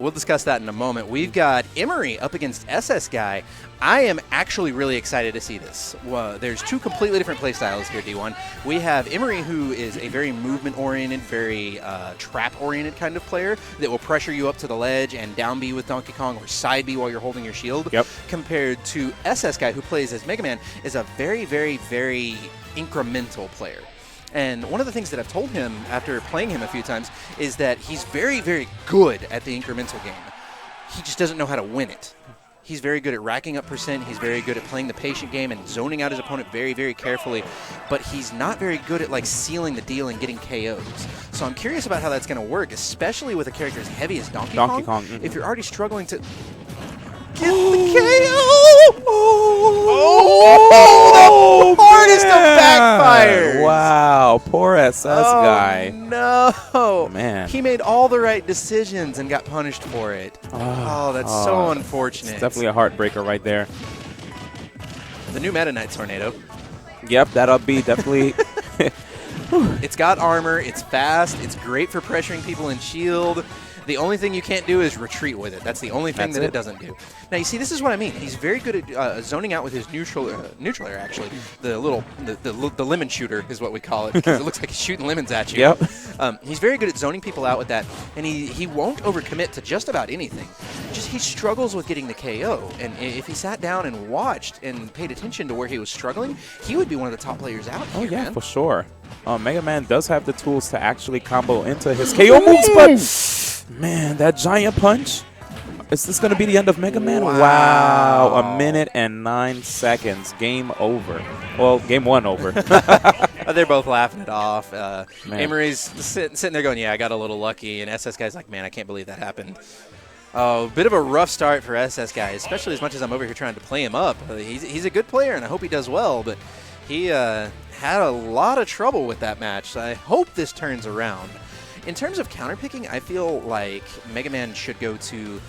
We'll discuss that in a moment. We've got Emery up against SSGuy. I am actually really excited to see this. There's two completely different play styles here, D1. We have Emery, who is a very movement-oriented, very trap-oriented kind of player that will pressure you up to the ledge and down B with Donkey Kong or side B while you're holding your shield. Yep. Compared to SSGuy, who plays as Mega Man, is a very, very, very incremental player. And one of the things that I've told him after playing him a few times is that he's very, very good at the incremental game. He just doesn't know how to win it. He's very good at racking up percent. He's very good at playing the patient game and zoning out his opponent very, very carefully. But he's not very good at, like, sealing the deal and getting KOs. So I'm curious about how that's going to work, especially with a character as heavy as Donkey Kong. Mm-hmm. If you're already struggling to get the KO! Oh, the hardest of backfires! Wow, poor SSGuy. Oh, no. Man. He made all the right decisions and got punished for it. Oh, that's so unfortunate. It's definitely a heartbreaker right there. The new Meta Knight Tornado. Yep, that'll be definitely... It's got armor, it's fast, it's great for pressuring people in shield. The only thing you can't do is retreat with it. That's the only thing that it doesn't do. Now, you see, this is what I mean. He's very good at zoning out with his neutral air, actually. The lemon shooter is what we call it, because it looks like he's shooting lemons at you. Yep. He's very good at zoning people out with that, and he won't overcommit to just about anything. Just he struggles with getting the KO, and if he sat down and watched and paid attention to where he was struggling, he would be one of the top players out here, yeah, man. for sure. Mega Man does have the tools to actually combo into his KO moves, but... Man, that giant punch. Is this going to be the end of Mega Man? Wow. 1 minute and 9 seconds. Game over. Well, game one over. They're both laughing it off. Emery's sitting there going, yeah, I got a little lucky. And SSGuy's like, man, I can't believe that happened. Oh, bit of a rough start for SSGuy, especially as much as I'm over here trying to play him up. He's a good player, and I hope he does well. But he had a lot of trouble with that match. So I hope this turns around. In terms of counterpicking, I feel like Mega Man should go to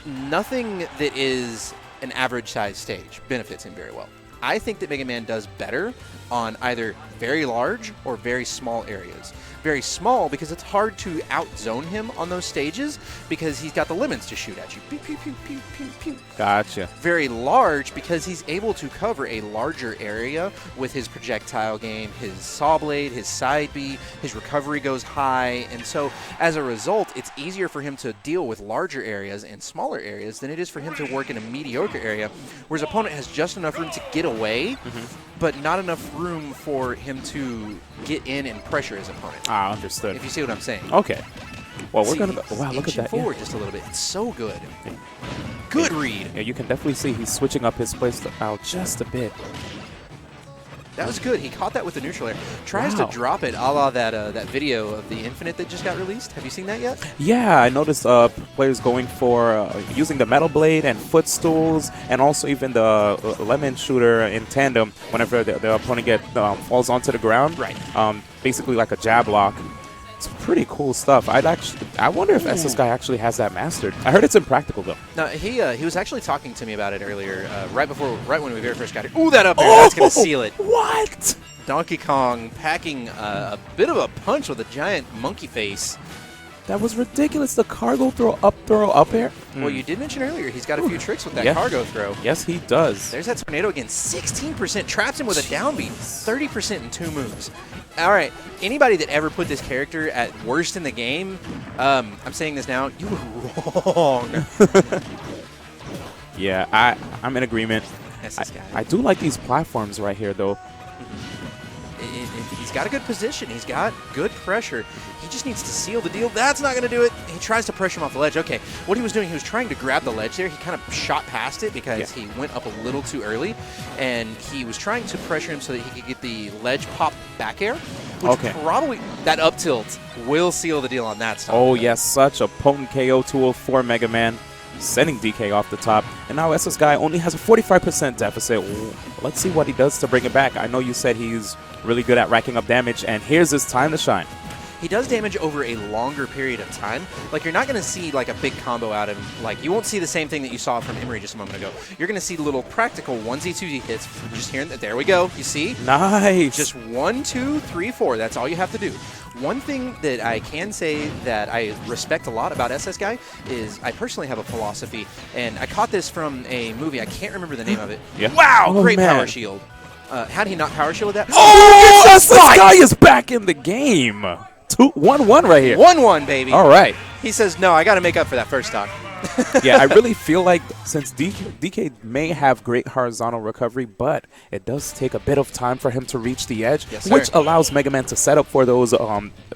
nothing that is an average-sized stage. Benefits him very well. I think that Mega Man does better on either very large or very small areas. Very small because it's hard to out-zone him on those stages because he's got the lemons to shoot at you. Pew, pew, pew, pew, pew, pew. Gotcha. Very large because he's able to cover a larger area with his projectile game, his saw blade, his side B, his recovery goes high, and so as a result, it's easier for him to deal with larger areas and smaller areas than it is for him to work in a mediocre area, where his opponent has just enough room to get away, but not enough room for him to get in and pressure his opponent. Ah, understood. If you see what I'm saying. Okay. Well, we're See, going to... Wow, look at that. Forward just a little bit. It's so good. Good read. Yeah, you can definitely see he's switching up his playstyle just a bit. That was good. He caught that with the neutral air. Tries to drop it a la that video of the Infinite that just got released. Have you seen that yet? Yeah, I noticed players going for using the metal blade and footstools, and also even the lemon shooter in tandem whenever the opponent falls onto the ground. Right. Basically like a jab lock. It's pretty cool stuff. I wonder if SSGuy actually has that mastered. I heard it's impractical though. No, he was actually talking to me about it earlier, right when we very first got here. Ooh, that up air, that's gonna seal it. What? Donkey Kong packing a bit of a punch with a giant monkey face. That was ridiculous. The cargo throw up air. Well, you did mention earlier he's got a few tricks with that cargo throw. Yes, he does. There's that tornado again. 16% traps him with a down B. 30% in 2 moves. All right, anybody that ever put this character at worst in the game, I'm saying this now, you were wrong. Yeah, I'm in agreement. I do like these platforms right here, though. He's got a good position. He's got good pressure. He just needs to seal the deal. That's not going to do it. He tries to pressure him off the ledge. Okay, what he was doing, he was trying to grab the ledge there. He kind of shot past it because he went up a little too early, and he was trying to pressure him so that he could get the ledge pop back air, which probably, that up tilt will seal the deal on that stuff. Oh, yes, such a potent KO tool for Mega Man, sending DK off the top. And now SSGuy only has a 45% deficit. Let's see what he does to bring it back. I know you said he's really good at racking up damage, and here's his time to shine. He does damage over a longer period of time. Like, you're not going to see, like, a big combo out of him. Like, you won't see the same thing that you saw from Emery just a moment ago. You're going to see little practical 1Z, 2Z hits. Just here and there we go. You see? Nice. Just 1, 2, 3, 4. That's all you have to do. One thing that I can say that I respect a lot about SSGuy is I personally have a philosophy, and I caught this from a movie. I can't remember the name of it. Yeah. Wow, Oh, great man. power shield. How did he not power shield that? Oh, SSGuy is back in the game. 1-1 right here. 1-1, baby. All right. He says, no, I got to make up for that first stock. Yeah, I really feel like since DK may have great horizontal recovery, but it does take a bit of time for him to reach the edge, yes, which allows Mega Man to set up for those, I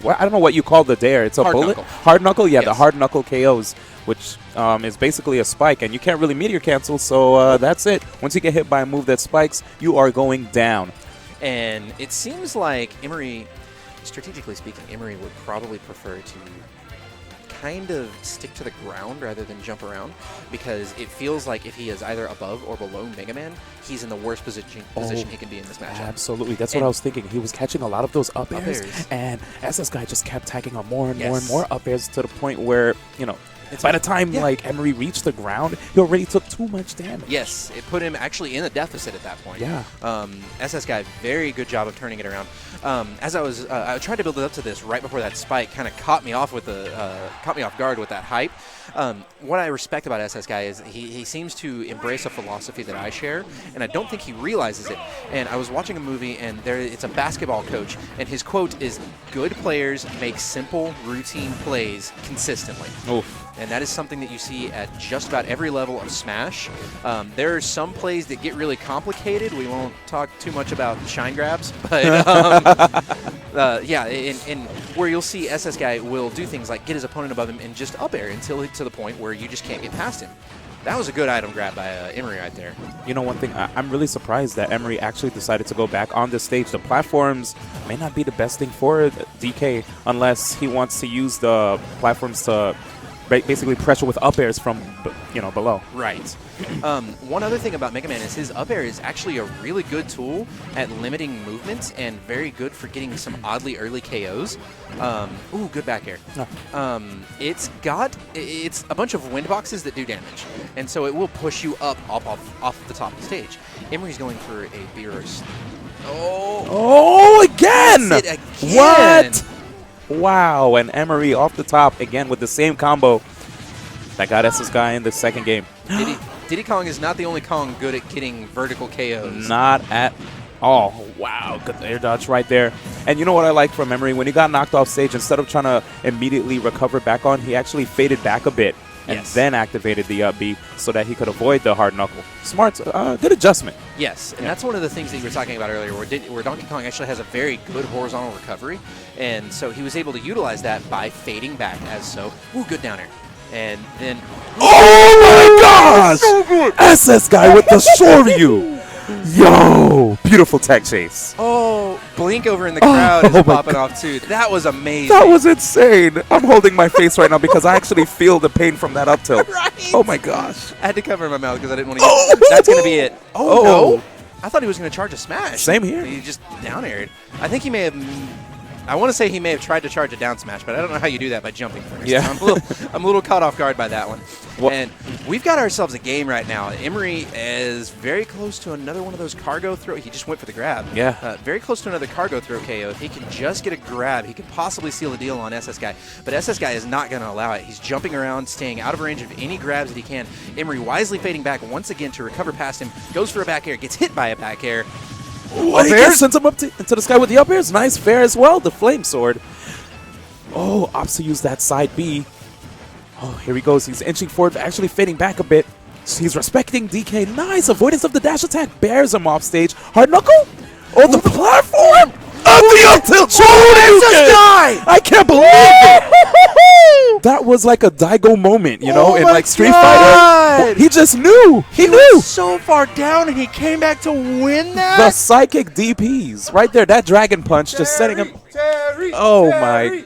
don't know what you call the dare. It's a hard bullet? Knuckle. Hard knuckle? Yeah, yes. the hard knuckle KOs, which is basically a spike, and you can't really meteor cancel, so that's it. Once you get hit by a move that spikes, you are going down. And it seems like Emery, strategically speaking, Emery would probably prefer to kind of stick to the ground rather than jump around, because it feels like if he is either above or below Mega Man, he's in the worst position he can be in this matchup. Absolutely. That's what I was thinking. He was catching a lot of those up airs, and SSGuy just kept tagging on more and more and more up airs to the point where, by the time like Emery reached the ground, he already took too much damage. Yes, it put him actually in a deficit at that point. Yeah. SSGuy, very good job of turning it around. As I tried to build it up to this right before that spike kind of caught me off guard with that hype. What I respect about SSGuy is he seems to embrace a philosophy that I share, and I don't think he realizes it. And I was watching a movie, and it's a basketball coach, and his quote is, "Good players make simple, routine plays consistently." Oof. And that is something that you see at just about every level of Smash. There are some plays that get really complicated. We won't talk too much about shine grabs, but yeah, and where you'll see SSGuy will do things like get his opponent above him and just up air until to the point where you just can't get past him. That was a good item grab by Emery right there. You know, one thing, I'm really surprised that Emery actually decided to go back on the stage. The platforms may not be the best thing for DK unless he wants to use the platforms to basically pressure with up airs from, below. Right. One other thing about Mega Man is his up air is actually a really good tool at limiting movement and very good for getting some oddly early KOs. Ooh, good back air. It's a bunch of wind boxes that do damage, and so it will push you up off the top of the stage. Emery's going for a B-Roast. Oh, again! That's it again! What? Wow, and Emery off the top again with the same combo that got SSGuy in the second game. Diddy Kong is not the only Kong good at getting vertical KOs. Not at all. Wow, good air dodge right there. And you know what I like from Emery? When he got knocked off stage, instead of trying to immediately recover back on, he actually faded back a bit and then activated the up B so that he could avoid the hard knuckle. Smart, good adjustment. Yes, and that's one of the things that you were talking about earlier, where Donkey Kong actually has a very good horizontal recovery, and so he was able to utilize that by fading back as so. Ooh, good down air. And then... Oh my gosh! So good! SSGuy with the Shoryu! Yo! Beautiful tech chase. Oh, Blink over in the crowd is popping off too. That was amazing. That was insane. I'm holding my face right now because I actually feel the pain from that up tilt. Right? Oh my gosh. I had to cover my mouth because I didn't want to get That's going to be it. Oh, no. I thought he was going to charge a smash. Same here. He just down aired. I think he may have... I want to say he may have tried to charge a down smash, but I don't know how you do that by jumping first. Yeah. I'm a little caught off guard by that one. Well, and we've got ourselves a game right now. Emery is very close to another one of those cargo throw. He just went for the grab. Yeah. Very close to another cargo throw KO. If he can just get a grab, he could possibly seal the deal on SSGuy. But SSGuy is not going to allow it. He's jumping around, staying out of range of any grabs that he can. Emery wisely fading back once again to recover past him. Goes for a back air, gets hit by a back air. Up air sends him up into the sky with the up airs. Nice fair as well. The flame sword. Oh, opts to use that side B. Oh, here he goes. He's inching forward, actually fading back a bit. He's respecting DK. Nice avoidance of the dash attack. Bears him off stage. Hard knuckle. Oh, the platform. The up tilt. SSGuy! I can't believe it. That was like a Daigo moment, in like Street Fighter. He just knew. He knew. Was so far down, and he came back to win that. The psychic DPs right there. That dragon punch just setting him. Oh my God.